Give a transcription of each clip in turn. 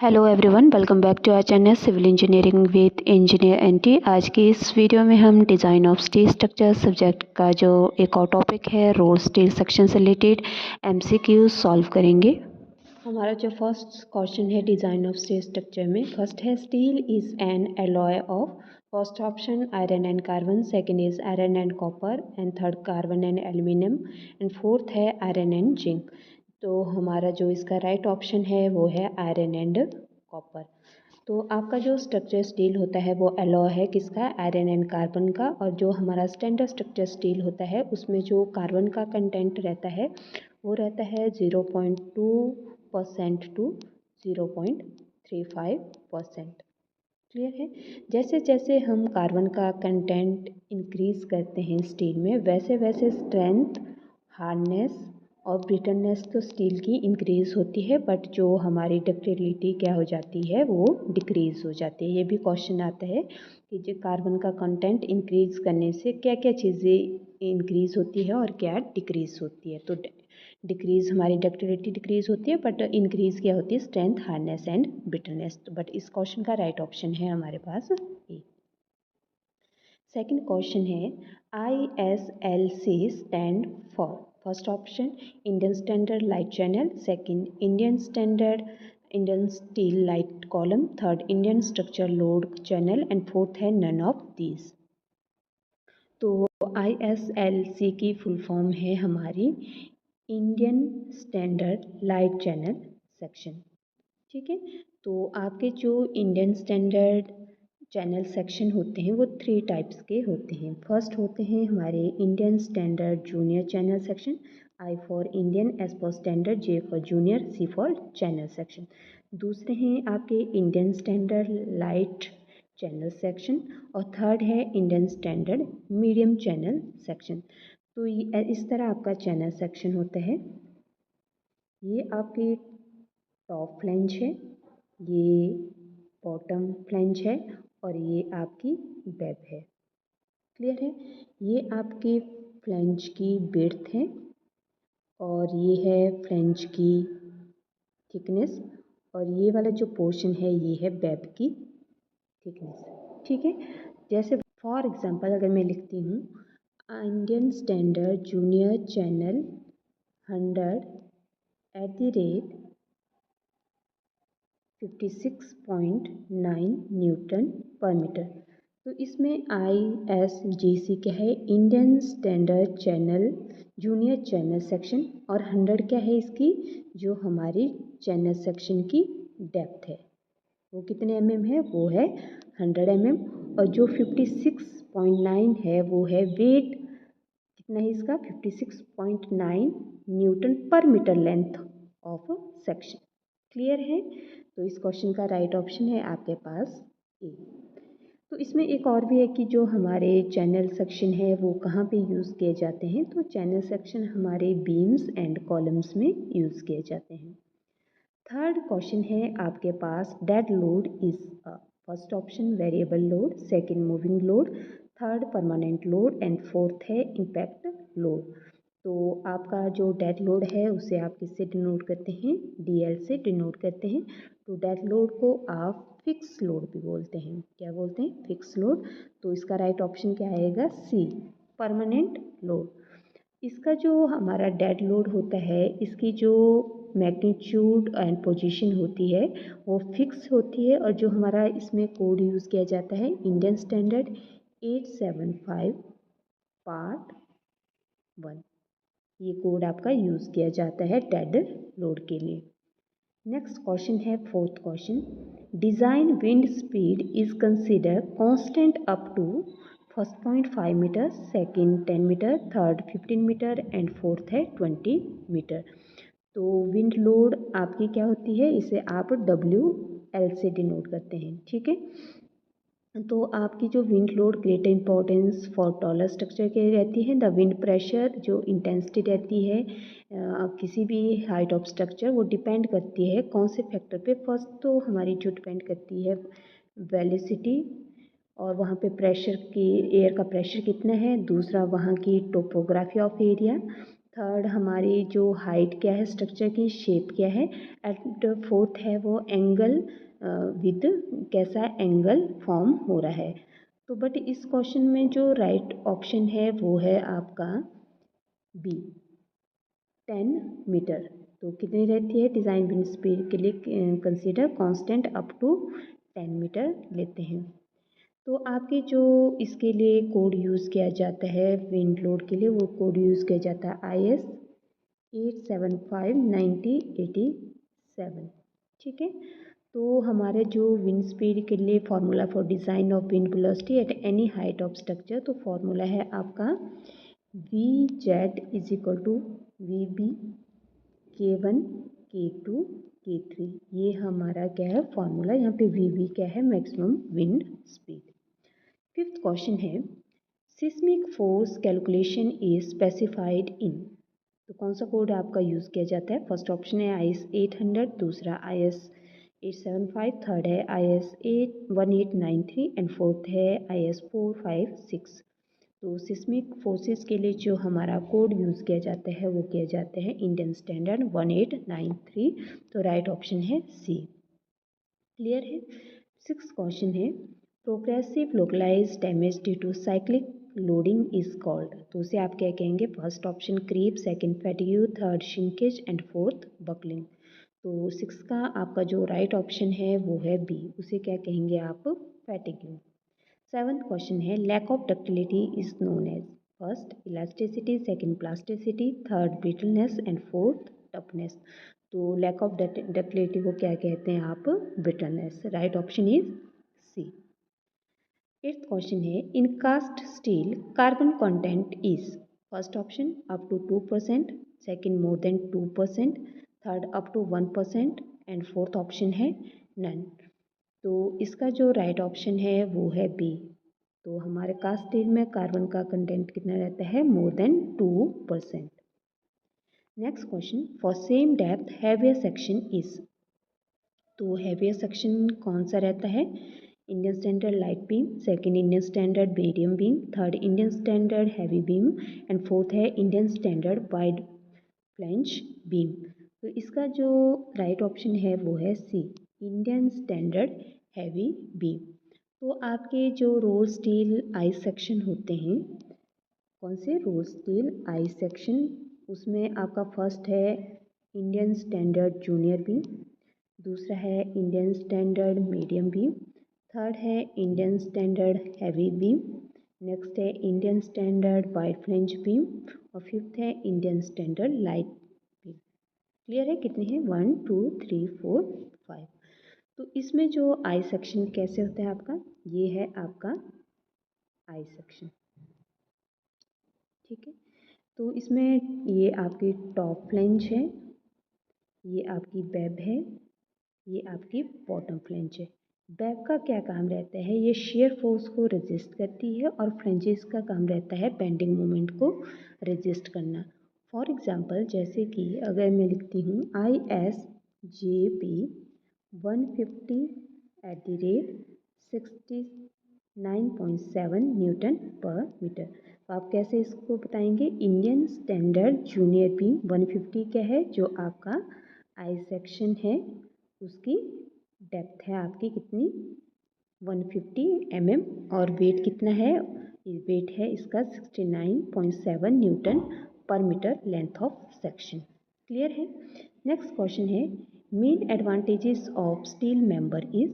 Hello everyone, welcome back to our channel civil engineering with engineer NT. आज की इस video में हम design of steel structure subject का जो एक और टॉपिक है रोल स्टील सेक्शन से रिलेटेड एमसीक्यू सॉल्व करेंगे। हमारा जो फर्स्ट क्वेश्चन है डिज़ाइन ऑफ स्टील स्ट्रक्चर में, फर्स्ट है steel is an alloy of, first option iron and carbon, second is iron and copper and third carbon and aluminium and fourth है iron and zinc. तो हमारा जो इसका right option है वो है आयरन एंड कॉपर। तो आपका जो स्ट्रक्चर स्टील होता है वो एलॉय है किसका, आयरन एंड कार्बन का। और जो हमारा स्टैंडर्ड स्ट्रक्चर स्टील होता है उसमें जो कार्बन का कंटेंट रहता है वो रहता है 0.2% टू 0.35%। क्लियर है। जैसे जैसे हम कार्बन का कंटेंट इंक्रीज करते हैं स्टील में, वैसे वैसे स्ट्रेंथ, हार्डनेस और ब्रिटलनेस तो स्टील की इंक्रीज होती है, बट जो हमारी डक्टिलिटी क्या हो जाती है वो डिक्रीज हो जाती है। ये भी क्वेश्चन आता है कि जो कार्बन का कंटेंट इंक्रीज करने से क्या क्या चीज़ें इंक्रीज होती है और क्या डिक्रीज होती है। तो डिक्रीज हमारी डक्टिलिटी डिक्रीज होती है, बट इंक्रीज क्या होती है, strength, hardness and brittleness. But इस क्वेश्चन का राइट ऑप्शन है हमारे पास ए। सेकंड क्वेश्चन है ISLC stand for, first option Indian standard light channel, second Indian standard Indian steel light column, third Indian structure load channel and fourth है none of these. तो ISLC की full form है हमारी Indian standard light channel section. ठीक है। तो आपके जो इंडियन स्टैंडर्ड चैनल सेक्शन होते हैं वो 3 टाइप्स के होते हैं। फर्स्ट होते हैं हमारे Indian standard junior channel section, I for Indian, S for standard, J for junior, C for channel section. दूसरे हैं आपके Indian standard light channel section और थर्ड है Indian standard medium channel section. तो इस तरह आपका चैनल सेक्शन होता है। ये आपकी टॉप फ्लैंज है, ये बॉटम फ्लैंज है और ये आपकी वेब है। क्लियर है। ये आपकी फ्लैंज की विड्थ है और ये है फ्लैंज की थिकनेस और ये वाला जो पोर्शन है ये है वेब की थिकनेस। ठीक है। जैसे फॉर एग्जांपल अगर मैं लिखती हूँ Indian standard junior channel 100 56.9 newton per metre. तो इसमें ISGC क्या है, Indian standard channel junior channel section, और 100 क्या है इसकी जो हमारी चैनल सेक्शन की डेप्थ है वो कितने mm है, वो है 100 mm। और जो 56.9 है वो है वेट, कितना है इसका 56.9 newton per metre length of section. Clear है। तो इस क्वेश्चन का राइट ऑप्शन है आपके पास ए। तो इसमें एक और भी है कि जो हमारे चैनल सेक्शन है वो कहाँ पे यूज़ किए जाते हैं। तो चैनल सेक्शन हमारे बीम्स एंड कॉलम्स में यूज़ किए जाते हैं। थर्ड क्वेश्चन है आपके पास dead load is first option variable load, second moving load, third permanent load and fourth है इम्पैक्ट लोड। तो आपका जो डेड लोड है उसे आप किससे डिनोट करते हैं, DL से डिनोट करते हैं। तो डेड लोड को आप फिक्स लोड भी बोलते हैं। क्या बोलते हैं, फिक्स लोड। तो इसका राइट ऑप्शन क्या आएगा, C परमानेंट लोड। इसका जो हमारा डेड लोड होता है इसकी जो मैग्नीट्यूड एंड पोजीशन होती है वो फिक्स होती है, और जो हमारा इसमें कोड यूज़ किया जाता है इंडियन स्टैंडर्ड 875 पार्ट 1, ये कोड आपका यूज़ किया जाता है डेड लोड के लिए। नेक्स्ट क्वेश्चन है fourth question, design wind speed is consider constant up to first 0.5 metre, second 10 metre, third 15 metre and fourth है 20 मीटर। तो विंड लोड आपकी क्या होती है, इसे आप WL से डिनोट करते हैं। ठीक है। तो आपकी जो wind load greater importance for taller structure के रहती है। द विंड प्रेशर जो इंटेंसिटी रहती है किसी भी हाइट ऑफ स्ट्रक्चर वो डिपेंड करती है कौन से फैक्टर पे। फर्स्ट तो हमारी जो डिपेंड करती है वेलोसिटी और वहाँ पे प्रेशर की, एयर का प्रेशर कितना है। दूसरा वहाँ की टोपोग्राफी ऑफ एरिया। थर्ड हमारी जो हाइट क्या है, स्ट्रक्चर की शेप क्या है। एंड फोर्थ है वो एंगल विद कैसा एंगल फॉर्म हो रहा है। तो बट इस क्वेश्चन में जो राइट ऑप्शन है वो है आपका बी, 10 मीटर। तो कितनी रहती है डिज़ाइन विंड स्पीड के लिए consider constant up to 10 metre लेते हैं। तो आपके जो इसके लिए कोड यूज़ किया जाता है विंड लोड के लिए, वो कोड यूज़ किया जाता है IS 875-90-87। ठीक है। तो हमारे जो विंड स्पीड के लिए formula for design of wind velocity at any height of structure, तो फार्मूला है आपका VZ is equal to VB K1 K2 K3। ये हमारा क्या है फार्मूला। यहाँ पे VB क्या है, maximum wind speed. Fifth question है seismic force calculation is specified in. तो कौन सा कोड आपका यूज़ किया जाता है। फर्स्ट ऑप्शन है IS 800, दूसरा IS 875, थर्ड है IS 1893 एंड फोर्थ है IS 456। तो सिस्मिक फोर्सेस के लिए जो हमारा कोड यूज़ किया जाता है वो किया जाता है इंडियन स्टैंडर्ड 1893। तो राइट ऑप्शन है सी। क्लियर है। सिक्स क्वेश्चन है progressive localize damage due to cyclic loading is called. तो उसे आप क्या कहेंगे। First option creep, second fatigue, third shrinkage and fourth buckling. तो सिक्स का आपका जो राइट ऑप्शन है वो है बी, उसे क्या कहेंगे आप, फैटिग्यू। सेवंथ क्वेश्चन है lack of ductility is known as. First elasticity, second plasticity, third brittleness and fourth toughness. तो लैक ऑफ डक्टिलिटी को क्या कहते हैं आप, brittleness. Right option is C. Eighth question है in cast steel carbon content is. First option up to 2%, second more than 2%, third up to 1% and fourth option है none. तो इसका जो राइट ऑप्शन है वो है बी। तो हमारे कास्ट स्टील में कार्बन का कंटेंट कितना रहता है, more than 2%। Next question for same depth heavier section is. तो हैवियर सेक्शन कौन सा रहता है, Indian standard light beam, second Indian standard medium beam, third Indian standard heavy beam and fourth है Indian standard wide flange beam. तो इसका जो right option है वो है C, Indian standard heavy beam. तो आपके जो रोल स्टील आई सेक्शन होते हैं, कौन से, रोल स्टील आई सेक्शन, उसमें आपका फर्स्ट है इंडियन स्टैंडर्ड जूनियर बीम, दूसरा है Indian standard medium beam, third है Indian standard heavy beam, next है Indian standard wide flange beam और फिफ्थ है Indian standard light beam. Clear है, कितने हैं, 1 2 3 4 5। तो इसमें जो आई सेक्शन कैसे होता है आपका, ये है आपका आई सेक्शन। ठीक है। तो इसमें ये आपकी टॉप फ्लैंज है, ये आपकी वेब है, ये आपकी बॉटम फ्लैंज है। वेब का क्या काम रहता है, ये शेयर फोर्स को रेजिस्ट करती है और फ्लैंजेस का काम रहता है बेंडिंग मोमेंट को रेजिस्ट करना। फॉर एग्जांपल जैसे कि अगर मैं लिखती हूँ ISJP 150 eight the rate 69.7 newton per metre. तो आप कैसे इसको बताएंगे, इंडियन स्टैंडर्ड जूनियर बीम 150 क्या है, जो आपका आई सेक्शन है उसकी डेप्थ है आपकी कितनी, 150 mm और वेट कितना है, वेट है इसका 69.7 newton per metre length of section. Clear है। नेक्स्ट क्वेश्चन है main advantages of steel member is.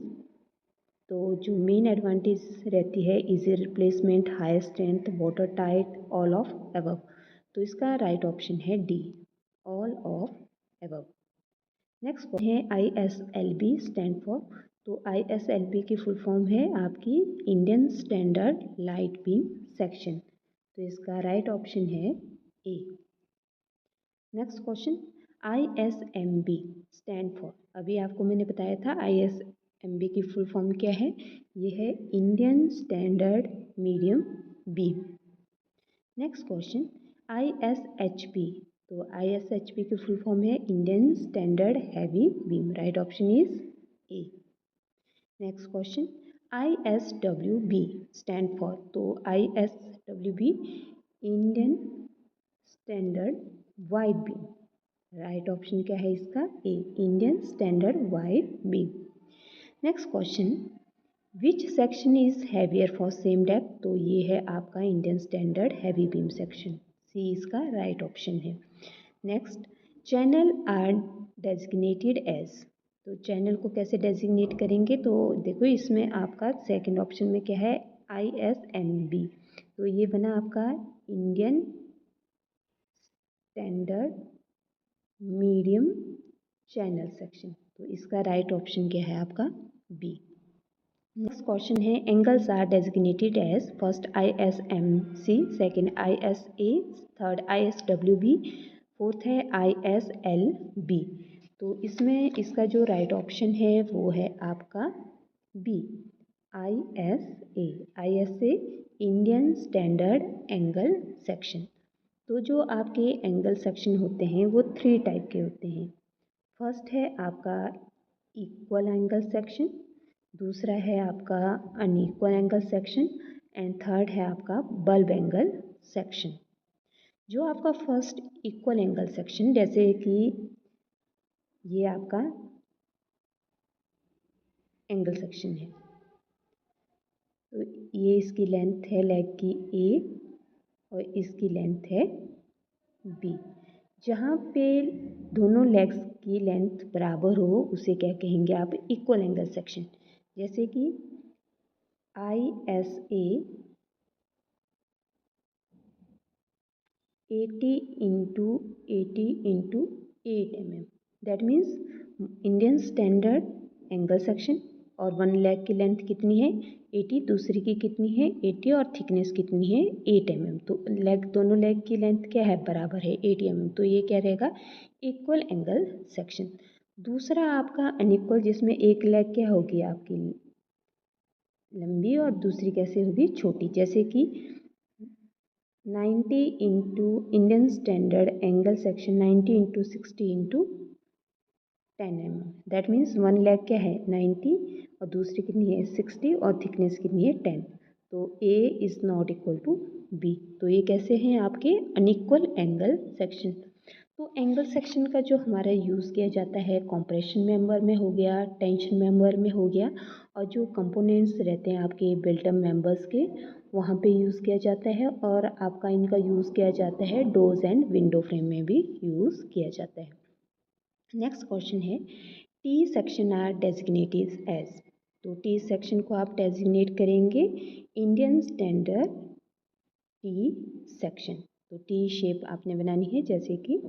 तो जो मेन एडवांटेज रहती है easy replacement, high strength, water tight, all of above. तो इसका राइट ऑप्शन है D, all of above. Next है ISLB स्टैंड फॉर। तो ISLB की फुल फॉर्म है आपकी Indian standard light beam section. तो इसका राइट ऑप्शन है A. Next question ISMB stand for. अभी आपको मैंने बताया था ISMB की फुल फॉर्म क्या है, ये है Indian standard medium beam. Next question ISHB। तो ISHB की फुल फॉर्म है Indian standard heavy beam. Right option is A. Next question ISWB stand for. तो ISWB Indian standard wide beam. Right option क्या है इसका? A, Indian standard wide beam. Next question, which section is heavier for same depth? तो ये है आपका Indian standard heavy beam section, C इसका right option है। Next, channel are designated as. तो चैनल को कैसे डेजिग्नेट करेंगे? तो देखो इसमें आपका सेकंड ऑप्शन में क्या है? ISMB। तो ये बना आपका Indian standard medium channel section. तो इसका राइट ऑप्शन क्या है आपका? बी। नेक्स्ट क्वेश्चन है, angles are designated as first ISMC, second ISA, third ISWB, fourth है ISLB। तो इसमें इसका जो राइट ऑप्शन है वो है आपका B, ISA Indian standard angle section. तो जो आपके एंगल सेक्शन होते हैं वो 3 टाइप के होते हैं। फर्स्ट है आपका इक्वल एंगल सेक्शन, दूसरा है आपका unequal angle section and third है आपका बल्ब एंगल सेक्शन। जो आपका फर्स्ट इक्वल एंगल सेक्शन, जैसे कि ये आपका एंगल सेक्शन है, तो ये इसकी लेंथ है लेग की A और इसकी लेंथ है B। जहाँ पे दोनों लेग्स की लेंथ बराबर हो उसे क्या कहेंगे आप? Equal angle section. जैसे कि ISA 80 into 80 into 8 mm, that means Indian standard angle section. और वन लेग की लेंथ कितनी है? 80, दूसरी की कितनी है? 80 और थिकनेस कितनी है? 8 mm। तो लेग, दोनों लेग की लेंथ क्या है? बराबर है 80 mm। तो ये क्या रहेगा? Equal angle section. दूसरा आपका अनइक्वल, जिसमें एक लेग क्या होगी आपकी? लंबी और दूसरी कैसे होगी? छोटी। जैसे कि 90 into Indian standard angle section 90 into 60 into 10 mm, that means one leg क्या है? 90 और दूसरी कितनी है? 60 और थिकनेस कितनी है? 10। तो A is not equal to B। तो ये कैसे हैं आपके? Unequal angle section. तो एंगल सेक्शन का जो हमारा यूज़ किया जाता है कॉम्प्रेशन मेंबर में हो गया, टेंशन मेंबर में हो गया, और जो कंपोनेंट्स रहते हैं आपके बिल्ट अप मेंबर्स के, वहाँ पे यूज़ किया जाता है। और आपका इनका यूज़ किया जाता है डोर्स एंड विंडो फ्रेम में भी यूज़ किया जाता है। नेक्स्ट क्वेश्चन है, T section are designated as. तो टी सेक्शन को आप डेजिग्नेट करेंगे इंडियन स्टैंडर्ड टी सेक्शन। तो टी शेप आपने बनानी है, जैसे कि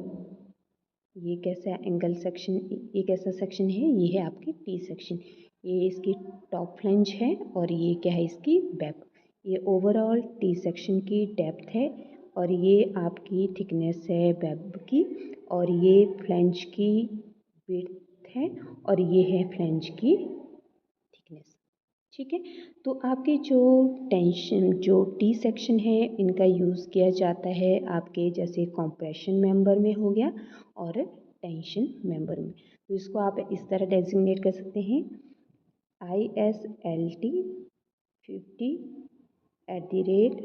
ये कैसा एंगल सेक्शन, ये कैसा सेक्शन है? ये है आपकी टी सेक्शन। ये इसकी टॉप फ्लैंज है और ये क्या है? इसकी बैक। ये ओवरऑल टी सेक्शन की डेप्थ है और ये आपकी थिकनेस है वेब की, और ये फ्लैंज की विड्थ है और ये है फ्लैंज की थिकनेस। ठीक है, तो आपके जो टेंशन, जो टी सेक्शन है, इनका यूज़ किया जाता है आपके जैसे कॉम्प्रेशन मेंबर में हो गया और टेंशन मेंबर में। तो इसको आप इस तरह डेजिग्नेट कर सकते हैं, ISLT 50 at the rate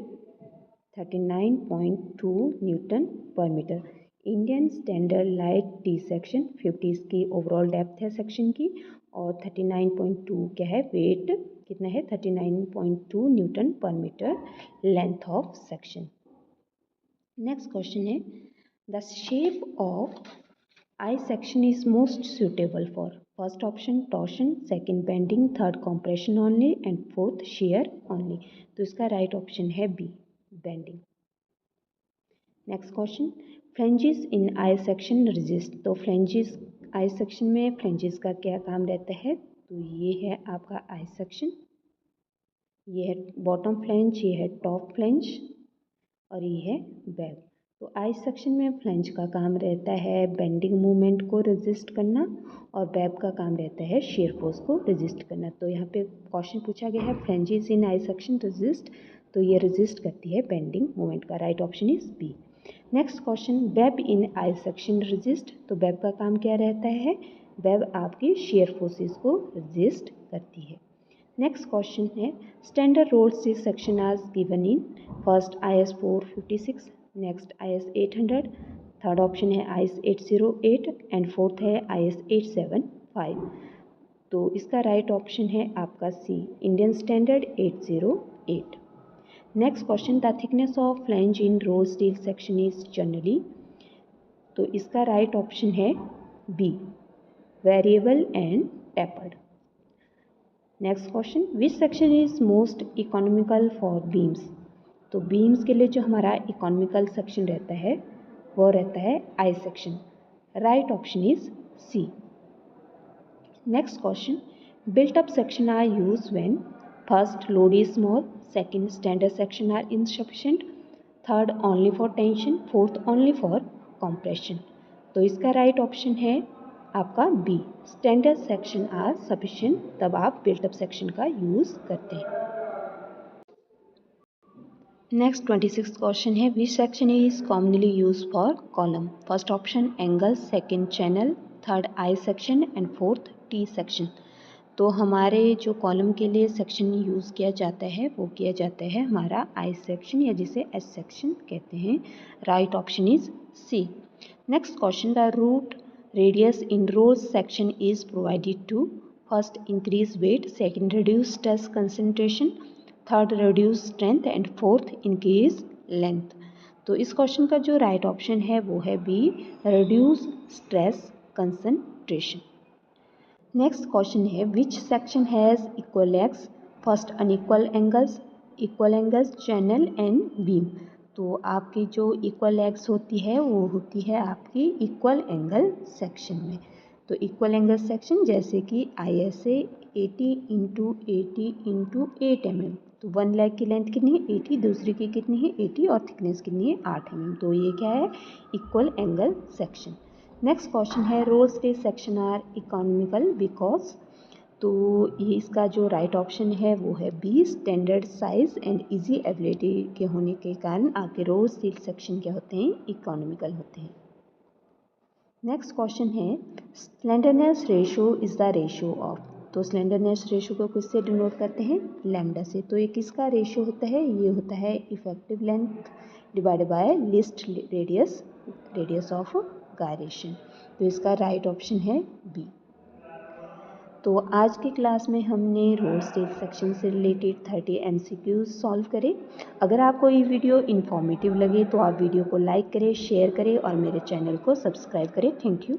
39.2 newton per metre. Indian standard light T section 50 इसकी ओवरऑल डेप्थ है सेक्शन की, और 39.2 क्या है? वेट कितना है? 39.2 newton per metre length of section. Next question है, the shape of I section is most suitable for. First option torsion, second bending, third compression only and fourth shear only. तो इसका right option है B, bending. Next question, flanges in I section resist. तो flanges I section में flanges का क्या काम रहता है? तो ये है आपका आई सेक्शन, ये है बॉटम फ्लैंज, ये है टॉप फ्लैंज और ये है बैक। तो आई सेक्शन में फ्लैंज का काम रहता है बेंडिंग मूवमेंट को रेजिस्ट करना, और बैक का काम रहता है शेयर फोर्स को रेजिस्ट करना। तो यहाँ पे क्वेश्चन पूछा गया है flanges in I section resist, तो ये रेजिस्ट करती है बेंडिंग मूवमेंट का। Right option is B. Next question, web in I section resist. तो वेब का काम क्या रहता है? वेब आपकी शेयर फोर्सेस को रेजिस्ट करती है। नेक्स्ट क्वेश्चन है, स्टैंडर्ड रोड से section are given in first IS 456, next IS 800, third option है IS 808 एंड फोर्थ है IS 875। तो इसका राइट ऑप्शन है आपका C, Indian standard 808। Next question, the thickness of flange in rolled steel section is generally. तो इसका right option है B, variable and tapered. Next question, which section is most economical for beams. तो beams के लिए जो हमारा economical section रहता है वो रहता है I section. Right option is C. Next question, built up section are use when first load is small, second standard section are insufficient, third only for tension, fourth only for compression. तो इसका right option है आपका B, standard section are sufficient, तब आप built up section का use करते हैं। Next 26 question है, which section is commonly use for column. First option angle, second channel, third I section and fourth T section. तो हमारे जो कॉलम के लिए सेक्शन यूज़ किया जाता है वो किया जाता है हमारा आई सेक्शन, या जिसे एस सेक्शन कहते हैं। Right option is C. Next question, the root radius in rows section is provided to first increase weight, second reduce stress concentration, third reduce strength and fourth increase length। तो इस question का जो right option है वो है B, reduce stress concentration। Next question है, which section has equal legs, first unequal angles channel and beam. तो आपकी जो इक्वल लेग्स होती है वो होती है आपकी इक्वल एंगल सेक्शन में। तो इक्वल एंगल सेक्शन जैसे कि ISA 80 × 80 × 8 mm। तो वन लेग की लेंथ कितनी है 80, दूसरी की कितनी है 80 और थिकनेस कितनी है 8 mm। तो ये क्या है, equal angle section. Next question है, rolled steel section are economical because. तो ये इसका जो राइट ऑप्शन है वो है B, standard size and easy ability के होने के कारण आपके रोड स्टील सेक्शन क्या होते हैं, इकोनॉमिकल होते हैं। नेक्स्ट क्वेश्चन है, slenderness ratio is the ratio of. तो स्लेंडरनेस रेशो को किससे डिनोट करते हैं, लैम्डा से। तो ये किसका रेशो होता है, ये होता है effective length divided by list radius of gyration. तो इसका राइट ऑप्शन है बी। तो आज की क्लास में हमने रोड स्टेज सेक्शन से रिलेटेड 30 MCQs सॉल्व करे। अगर आपको ये वीडियो इन्फॉर्मेटिव लगे तो आप वीडियो को लाइक करें, शेयर करें और मेरे चैनल को सब्सक्राइब करें। Thank you.